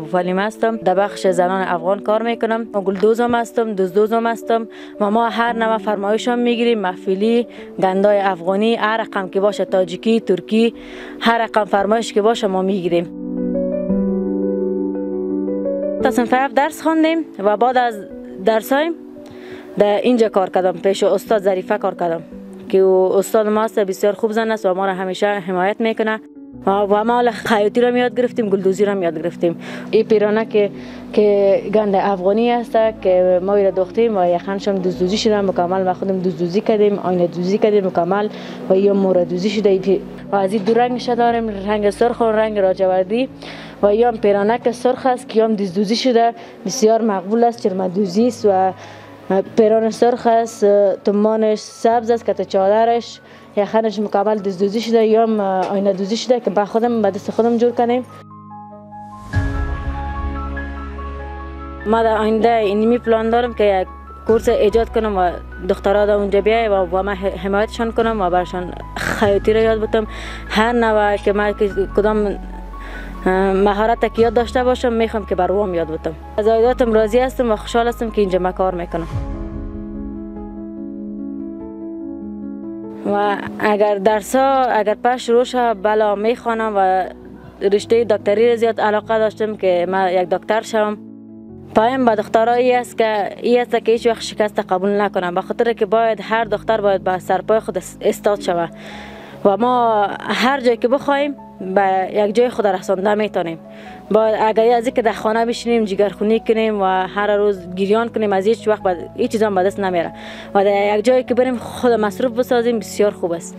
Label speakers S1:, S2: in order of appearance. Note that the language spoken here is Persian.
S1: ابوفلیم هستم. در بخش زنان افغان کار میکنم. گلدوزم هستم، دزدوزم هستم و ما هر نوع فرمایش هم میگیریم، محفلی، گندای افغانی، هر رقم که باشه، تاجیکی، ترکی، هر رقم فرمایش که باشه ما میگیریم. تا صنف 7 درس خواندیم و بعد از درسایم در اینجا کار کردم. پیش استاد ظریفه کار کردم که او استاد ما است، بسیار خوب زن است و ما را همیشه حمایت میکنه. و ما خیاطی را یاد گرفتیم، گلدوزی را یاد گرفتیم. این پیرانه که گند افغانی است که ما را دوختیم و یخنش هم دزدوزی شدم مکمل. ما خودم دزدوزی کردیم، آینه دوزی کردیم مکمل و یا مورد دوزی شده. و از این دو رنگش داریم، رنگ سرخ و رنگ لاجوردی. و یا پیرانه که سرخ است که هم دزدوزی شده، بسیار مقبول است، چرمدوزی است و پیرانه سرخ است، تمانش سبز است که چادرش یخنش مکمل دزدوزی شده یا آینه دوزی شده که با خودم به دست خودم جور کنیم. ما در آینده اینمی پلان دارم که یک کورس ایجاد کنم و دخترها در اونجا بیای و من حمایتشان کنم و برشان خیاطی را یاد بدم. هر نوع که من کدام مهارت که یاد داشته باشم میخوام که بر وام یاد بدم. از عایداتم راضی هستم و خوشحال هستم که اینجا من کار میکنم. و اگر پس شروع شد بلا میخوانم و رشته دکتری را زیاد علاقه داشتم که من یک دکتر شوم. پایم با دخترها ای است که هیچ وقت شکست قبول نکنم، به خاطر که باید هر دختر باید به سرپای خود استاد شود و ما هر جایی که بخوایم به یک جای خود رسانده میتونیم. اگر از اینکه در خانه بشینیم جگرخونی کنیم و هر روز گریان کنیم از هیچ وقت هیچ چیز هم به دست نمیره و در یک جایی که بریم خود مصروف بسازیم بسیار خوب است.